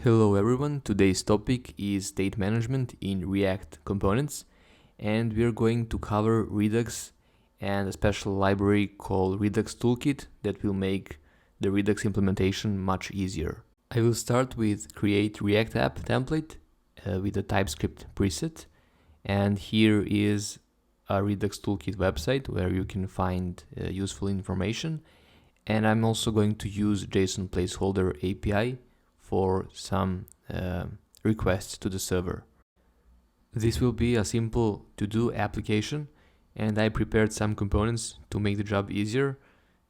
Hello everyone, today's topic is state management in React components, and we're going to cover Redux and a special library called Redux Toolkit that will make the Redux implementation much easier. I will start with create React app template with a TypeScript preset, and here is a Redux Toolkit website where you can find useful information, and I'm also going to use JSON placeholder API for some requests to the server. This will be a simple to-do application, and I prepared some components to make the job easier.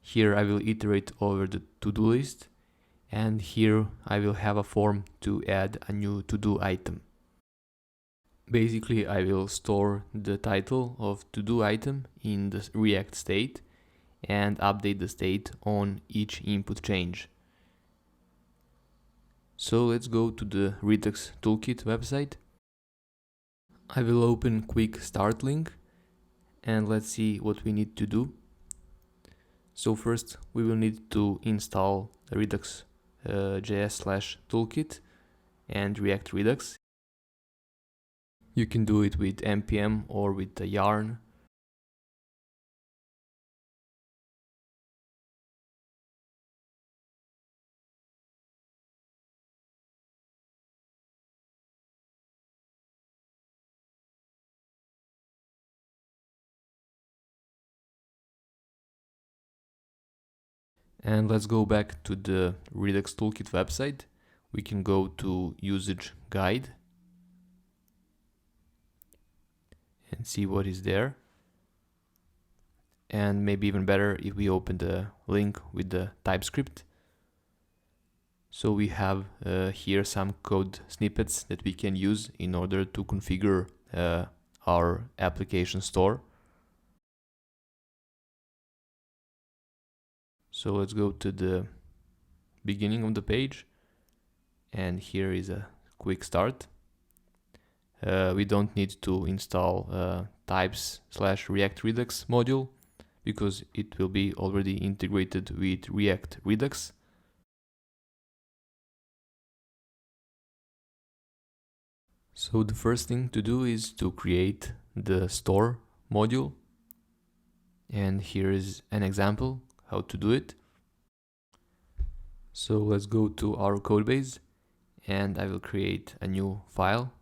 Here I will iterate over the to-do list, and here I will have a form to add a new to-do item. Basically, I will store the title of to-do item in the React state and update the state on each input change. So let's go to the Redux Toolkit website. I will open quick start link and let's see what we need to do. So first we will need to install Redux JS/toolkit and React Redux. You can do it with npm or with the yarn. And let's go back to the Redux Toolkit website. We can go to usage guide and see what is there. And maybe even better if we open the link with the TypeScript. So we have here some code snippets that we can use in order to configure our application store. So let's go to the beginning of the page, and here is a quick start. We don't need to install types/React Redux module because it will be already integrated with React Redux. So the first thing to do is to create the store module, and here is an example how to do it. So let's go to our codebase, and I will create a new file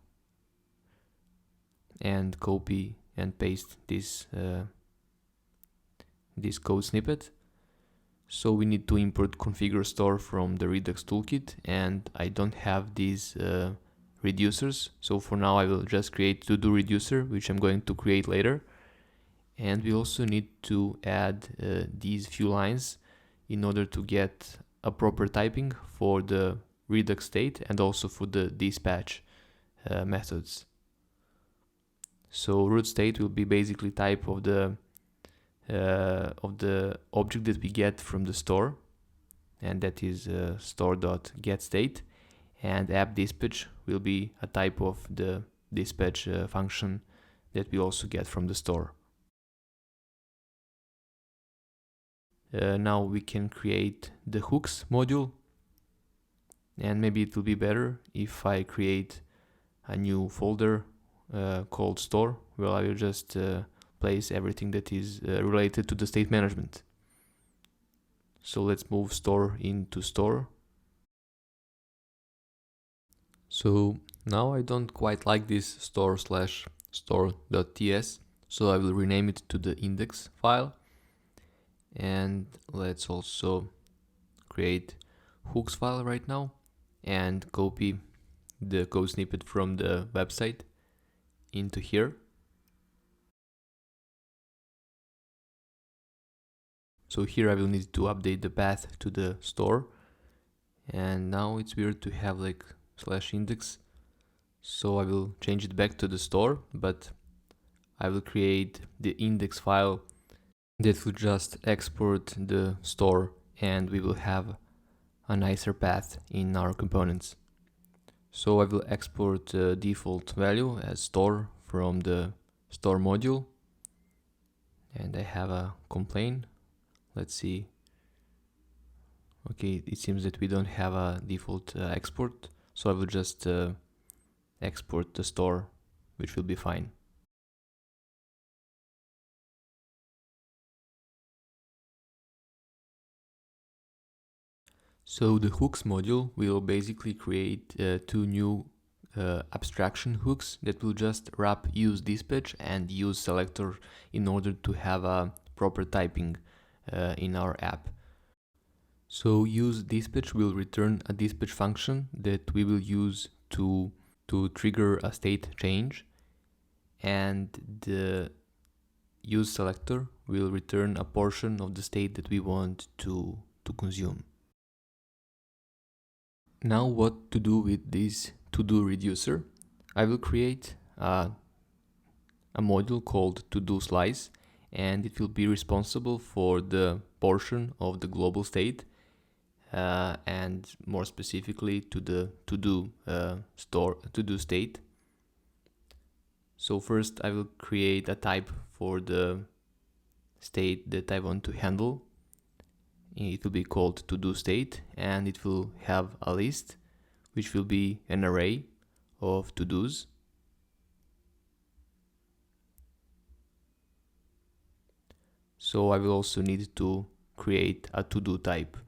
and copy and paste this code snippet. So we need to import configure store from the Redux Toolkit, and I don't have these reducers, so for now I will just create to-do reducer, which I'm going to create later. And we also need to add these few lines in order to get a proper typing for the Redux state and also for the dispatch methods. So root state will be basically type of the object that we get from the store, and that is store.getState, and app dispatch will be a type of the dispatch function that we also get from the store. Now we can create the hooks module, and maybe it will be better if I create a new folder called store, where I will just place everything that is related to the state management. So let's move store into store. So now I don't quite like this store/store.ts, so I will rename it to the index file. And let's also create hooks file right now and copy the code snippet from the website into here. So here I will need to update the path to the store, and now it's weird to have like /index, so I will change it back to the store, but I will create the index file that will just export the store, and we will have a nicer path in our components. So I will export the default value as store from the store module, and I have a complaint. Let's see. Okay, it seems that we don't have a default export, So I will just export the store, which will be fine. So the hooks module will basically create two new abstraction hooks that will just wrap useDispatch and useSelector in order to have a proper typing in our app. So useDispatch will return a dispatch function that we will use to trigger a state change, and the useSelector will return a portion of the state that we want to consume. Now what to do with this to-do reducer? I will create a module called to-do slice, and it will be responsible for the portion of the global state and more specifically to the to-do to-do state. So first I will create a type for the state that I want to handle. It will be called to-do state, and it will have a list which will be an array of to-dos. So I will also need to create a to-do type.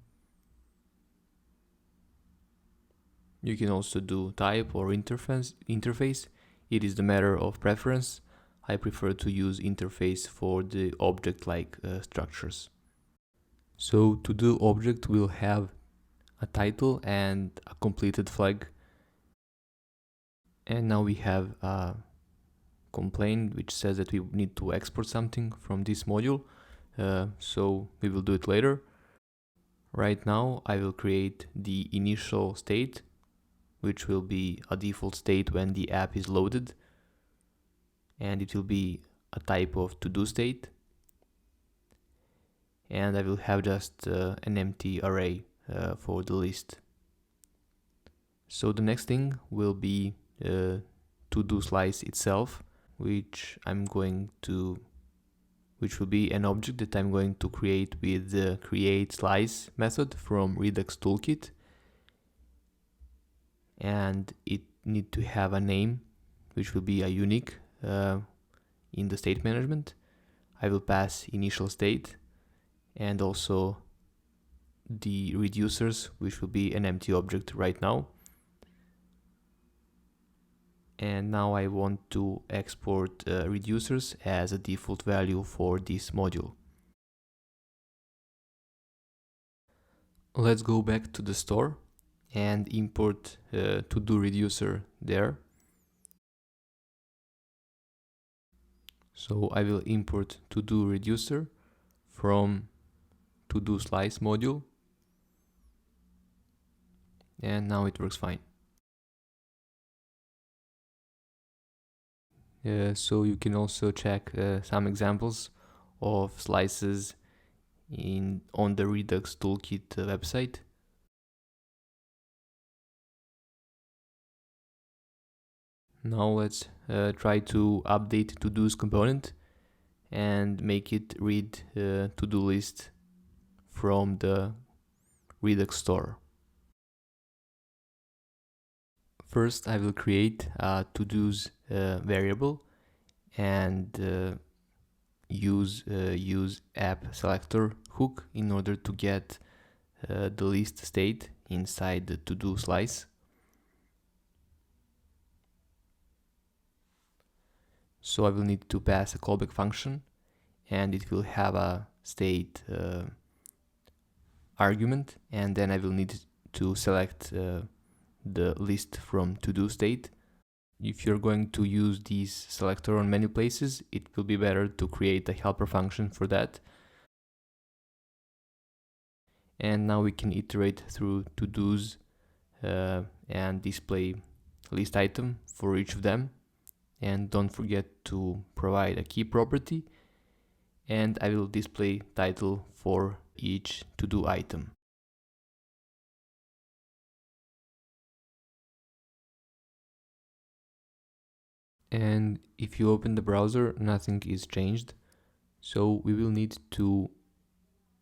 You can also do type or interface. It is the matter of preference. I prefer to use interface for the object-like structures. So to-do object will have a title and a completed flag. And now we have a complaint which says that we need to export something from this module. So we will do it later. Right now I will create the initial state, which will be a default state when the app is loaded, and it will be a type of to-do state, and I will have just an empty array for the list. So the next thing will be to-do slice itself, which will be an object that I'm going to create with the createSlice method from Redux Toolkit, and it need to have a name which will be a unique in the state management. I will pass initial state and also the reducers, which will be an empty object right now. And now I want to export reducers as a default value for this module. Let's go back to the store and import to-do reducer there. So I will import to-do reducer from to-do slice module, and now it works fine. So you can also check some examples of slices on the Redux Toolkit website. Now let's try to update to-dos component and make it read to-do list from the Redux store. First, I will create a to-dos variable and use app_selector hook in order to get the list state inside the to-do slice. So I will need to pass a callback function, and it will have a state argument, and then I will need to select the list from to-do state. If you're going to use this selector on many places, it will be better to create a helper function for that. And now we can iterate through to-dos and display list item for each of them. And don't forget to provide a key property, and I will display title for each to-do item. And if you open the browser, nothing is changed. So we will need to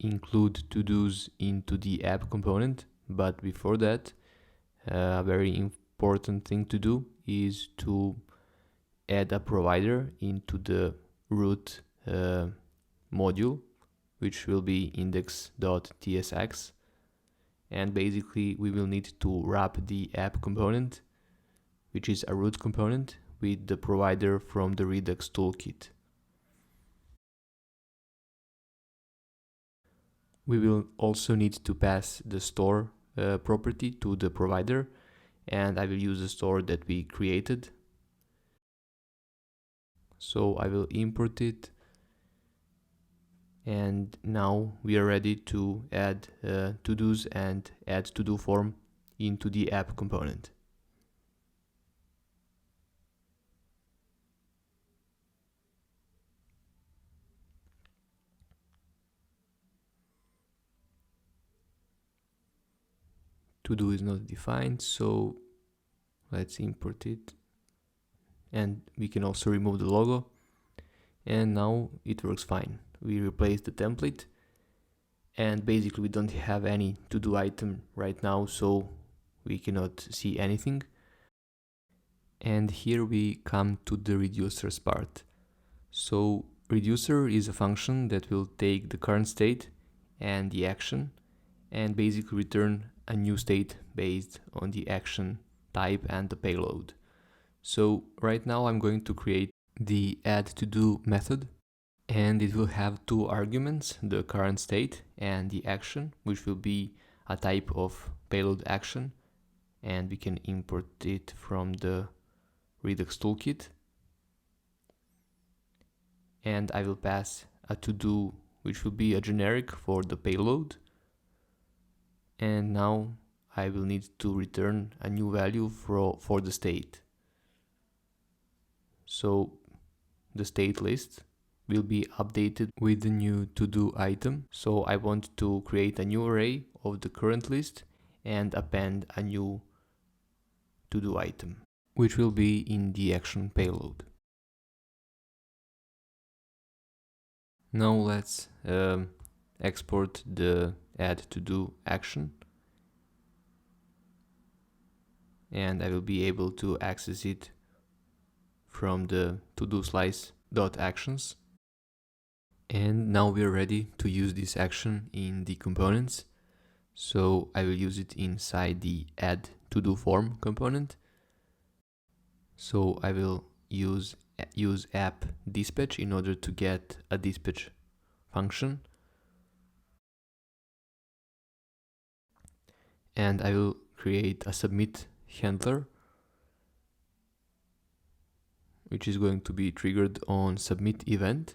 include to-dos into the app component, but before that, a very important thing to do is to add a provider into the root module, which will be index.tsx, and basically we will need to wrap the app component, which is a root component, with the provider from the Redux Toolkit. We will also need to pass the store property to the provider, and I will use the store that we created. So I will import it, and now we are ready to add to-dos and add to-do form into the app component. To-do is not defined, so let's import it, and we can also remove the logo, and now it works fine. We replace the template, and basically we don't have any to-do item right now, so we cannot see anything. And here we come to the reducers part. So reducer is a function that will take the current state and the action and basically return a new state based on the action type and the payload. So right now I'm going to create the add to do method, and it will have two arguments, the current state and the action, which will be a type of payload action, and we can import it from the Redux Toolkit. And I will pass a to-do, which will be a generic for the payload. And now I will need to return a new value for the state. So the state list will be updated with the new to-do item. So I want to create a new array of the current list and append a new to-do item, which will be in the action payload. Now let's export the add to do action, and I will be able to access it from the to do slice.actions. And now we are ready to use this action in the components. So I will use it inside the add to do form component. So I will use app dispatch in order to get a dispatch function, and I will create a submit handler, which is going to be triggered on submit event.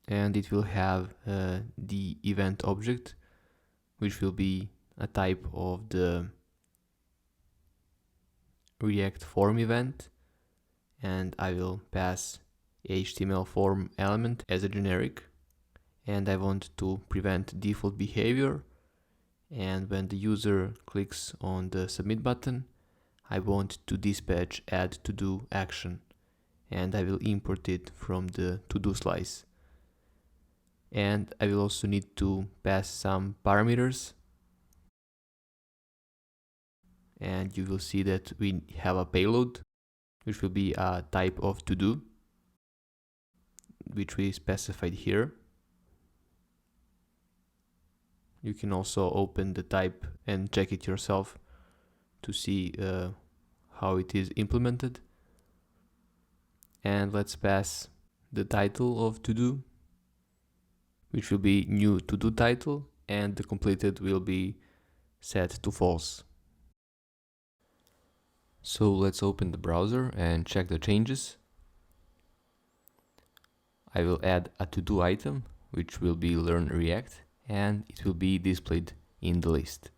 And it will have the event object, which will be a type of the React form event, and I will pass HTML form element as a generic, and I want to prevent default behavior, and when the user clicks on the submit button, I want to dispatch add to do action, and I will import it from the to do slice. And I will also need to pass some parameters, and you will see that we have a payload, which will be a type of to do, which we specified here. You can also open the type and check it yourself to see how it is implemented. And let's pass the title of to do, which will be new to do title, and the completed will be set to false. So let's open the browser and check the changes. I will add a to do item, which will be learn React, and it will be displayed in the list.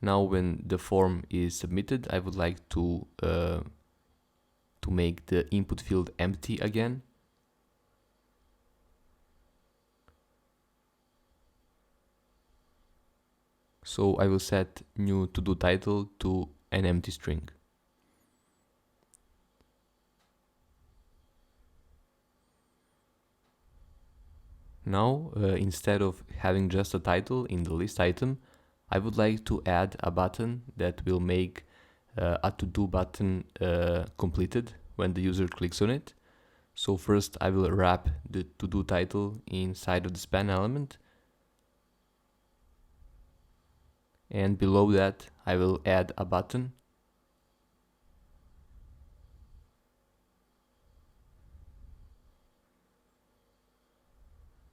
Now when the form is submitted, I would like to make the input field empty again. So I will set new to do title to an empty string. Now, instead of having just a title in the list item, I would like to add a button that will make a to-do button completed when the user clicks on it. So first I will wrap the to-do title inside of the span element, and below that I will add a button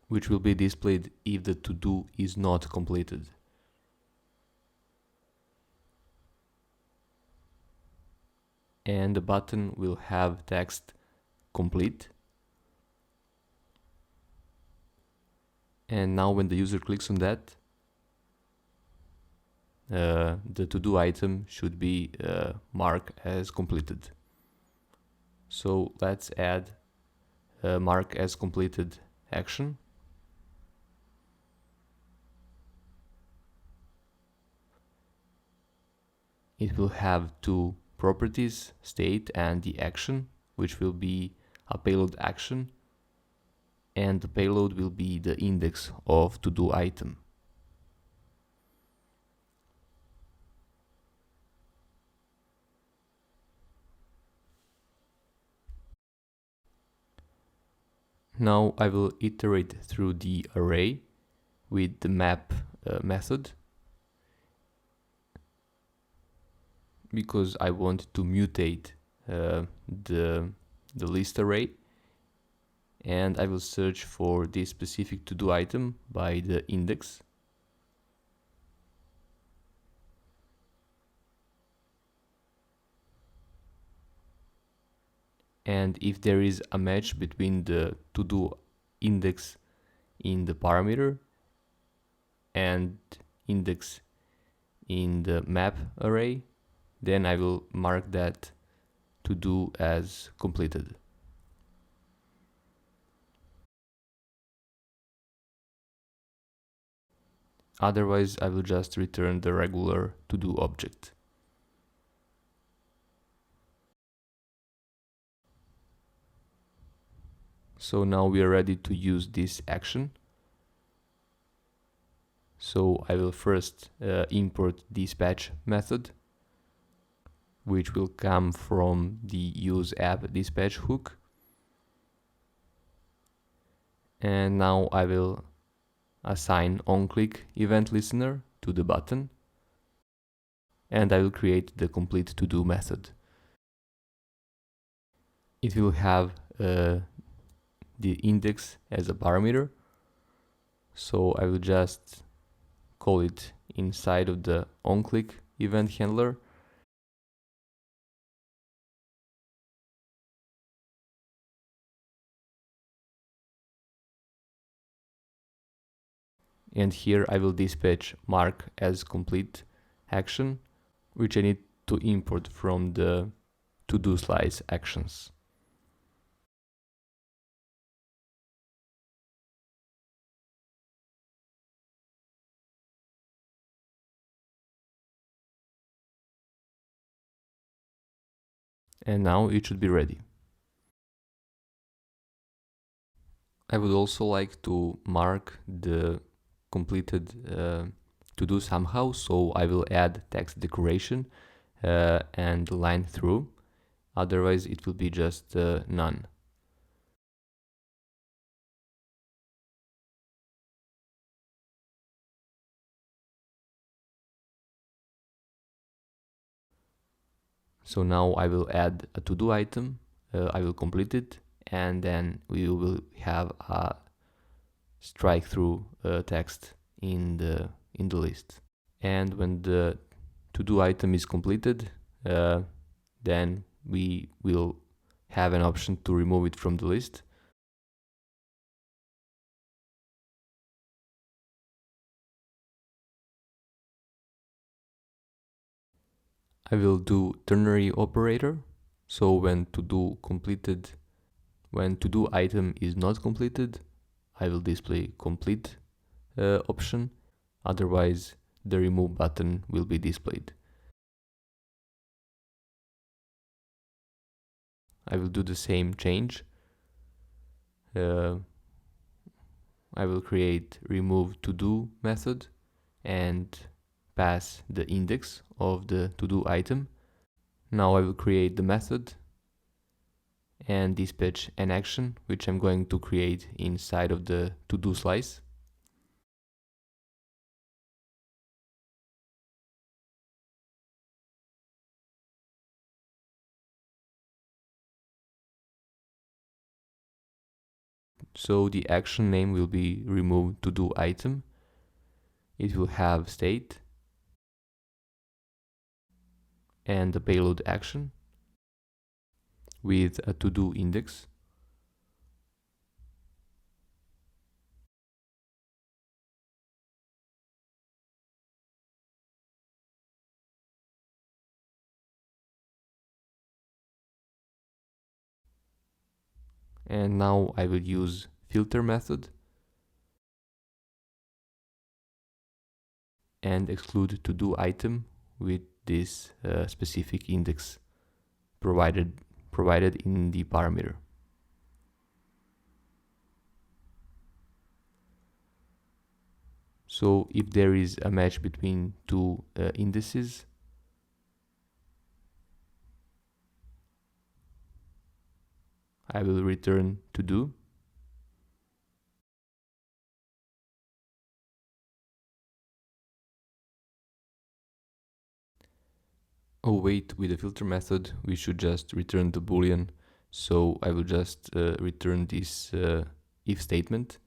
which will be displayed if the to-do is not completed. And the button will have text complete. And now when the user clicks on that, the to-do item should be marked as completed. So let's add a mark as completed action. It will have two properties, state and the action, which will be a payload action, and the payload will be the index of to-do item. Now I will iterate through the array with the map method, because I want to mutate the list array, and I will search for this specific to-do item by the index. And if there is a match between the to-do index in the parameter and index in the map array, then I will mark that to-do as completed. Otherwise, I will just return the regular to-do object. So now we are ready to use this action. So I will first import dispatch method, which will come from the useAppDispatch hook. And now I will assign onClick event listener to the button, and I will create the complete to-do method. It will have the index as a parameter, so I will just call it inside of the onClick event handler. And here I will dispatch mark as complete action, which I need to import from the to-do slice actions. And now it should be ready. I would also like to mark the completed to-do somehow, so I will add text decoration and line through. Otherwise it will be just none. So now I will add a to-do item, I will complete it, and then we will have a strike through text in the list. And when the to-do item is completed, then we will have an option to remove it from the list. I will do ternary operator. So when to-do item is not completed, I will display complete option. Otherwise, the remove button will be displayed. I will do the same change. I I will create remove to do method and pass the index of the to do item. Now I will create the method and dispatch an action which I'm going to create inside of the to do slice. So the action name will be remove to do item. It will have state and the payload action with a to do index. And now I will use filter method and exclude to do item with this specific index provided in the parameter. So if there is a match between two indices, I will return to do. Oh wait, with the filter method we should just return the boolean, so I will just return this if statement.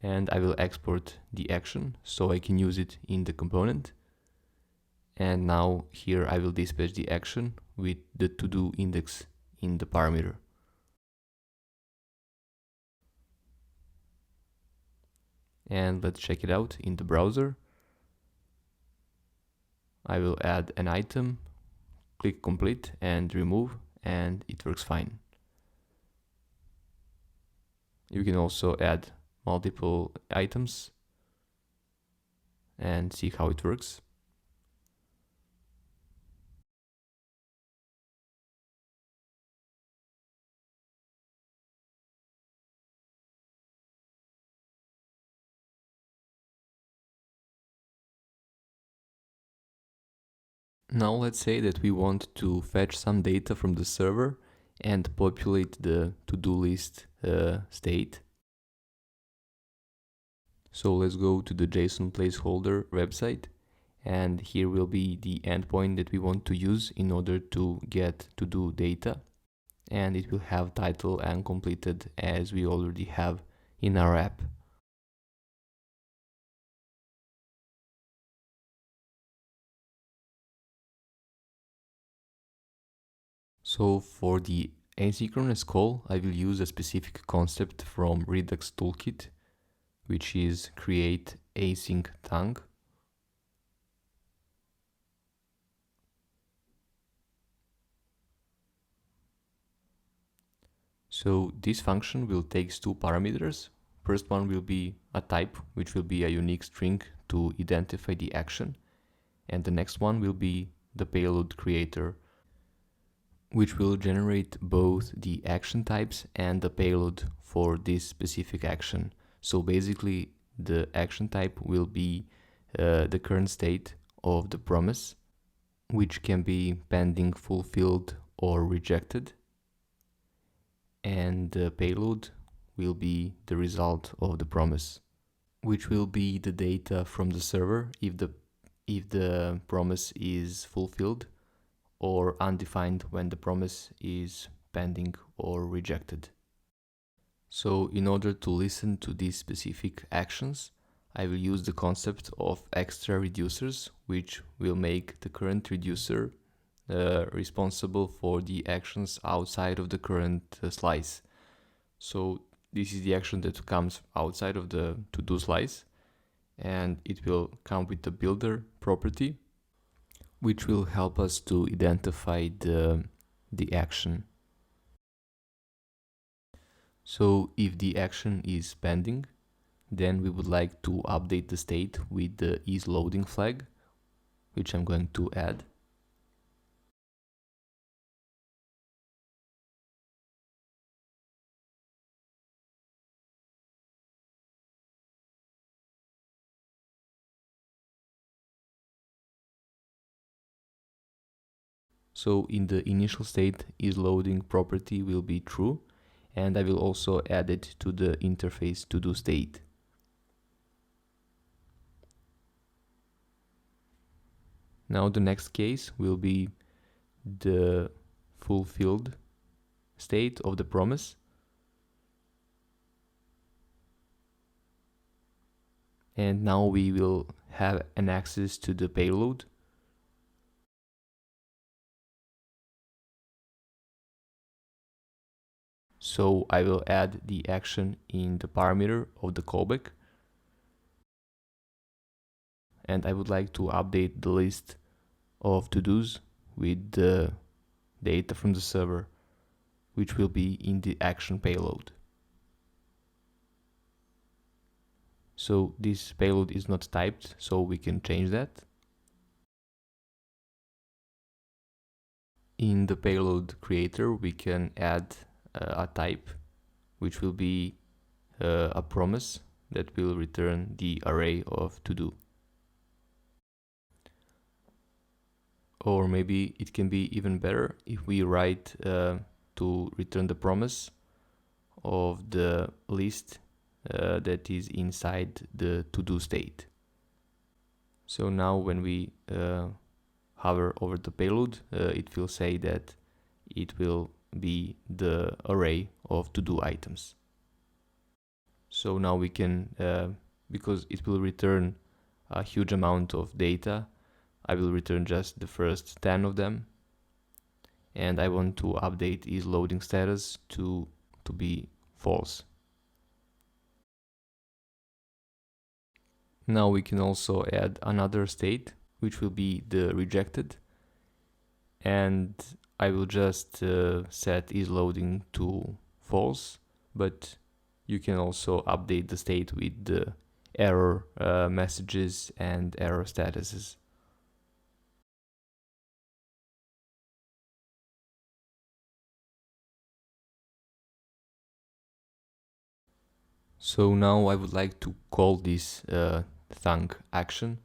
And I will export the action so I can use it in the component. And now here I will dispatch the action with the to do index in the parameter. And let's check it out in the browser. I will add an item, click complete and remove, and it works fine. You can also add multiple items and see how it works. Now let's say that we want to fetch some data from the server and populate the to-do list state. So let's go to the JSON placeholder website, and here will be the endpoint that we want to use in order to get to-do data, and it will have title and completed as we already have in our app. So for the asynchronous call, I will use a specific concept from Redux Toolkit, which is createAsyncThunk. So this function will take two parameters. First one will be a type, which will be a unique string to identify the action. And the next one will be the payload creator, which will generate both the action types and the payload for this specific action. So basically the action type will be the current state of the promise, which can be pending, fulfilled, or rejected. And the payload will be the result of the promise, which will be the data from the server if the promise is fulfilled, or undefined when the promise is pending or rejected. So in order to listen to these specific actions, I will use the concept of extraReducers, which will make the current reducer responsible for the actions outside of the current slice. So this is the action that comes outside of the to-do slice, and it will come with the builder property, which will help us to identify the action. So if the action is pending, Then we would like to update the state with the isLoading flag, which I'm going to add. So in the initial state, isLoading property will be true, and I will also add it to the interface todo state. Now the next case will be the fulfilled state of the promise. And now we will have an access to the payload. So I will add the action in the parameter of the callback. And I would like to update the list of to-dos with the data from the server, which will be in the action payload. So this payload is not typed, so we can change that. In the payload creator, we can add a type, which will be a promise that will return the array of to-do. Or maybe it can be even better if we write to return the promise of the list that is inside the to-do state. So now when we hover over the payload, it will say that it will be the array of to-do items. So now we can, because it will return a huge amount of data, I will return just the first 10 of them. And I want to update isLoading status to be false. Now we can also add another state, which will be the rejected. And I will just set isLoading to false, but you can also update the state with the error messages and error statuses. So now I would like to call this thunk action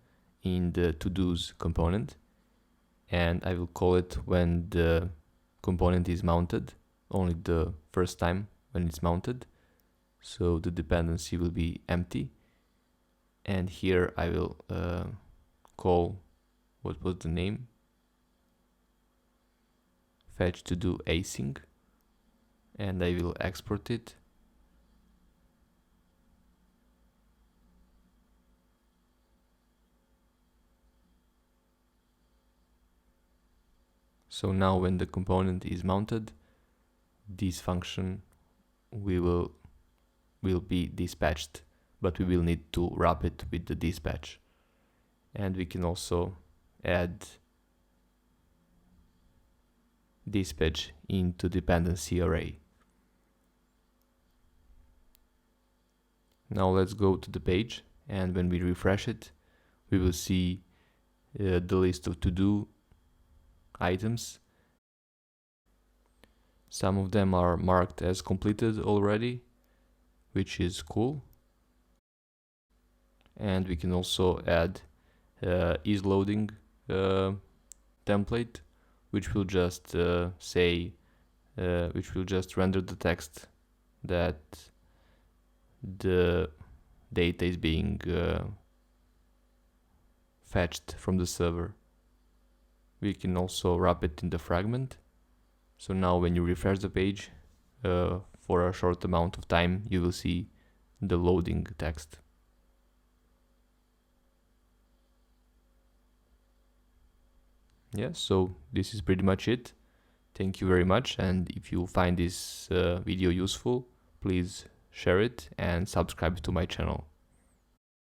in the to-dos component, and I will call it when the component is mounted, only the first time when it's mounted. So the dependency will be empty, and here I will call, what was the name? Fetch to do async, and I will export it. So now when the component is mounted, this function will be dispatched, but we will need to wrap it with the dispatch. And we can also add dispatch into dependency array. Now let's go to the page, and when we refresh it, we will see the list of to-do items. Some of them are marked as completed already, which is cool. And we can also add isLoading template, which will just which will just render the text that the data is being fetched from the server. We can also wrap it in the fragment. So now when you refresh the page, for a short amount of time, you will see the loading text. Yeah, so this is pretty much it. Thank you very much, and if you find this video useful, please share it and subscribe to my channel.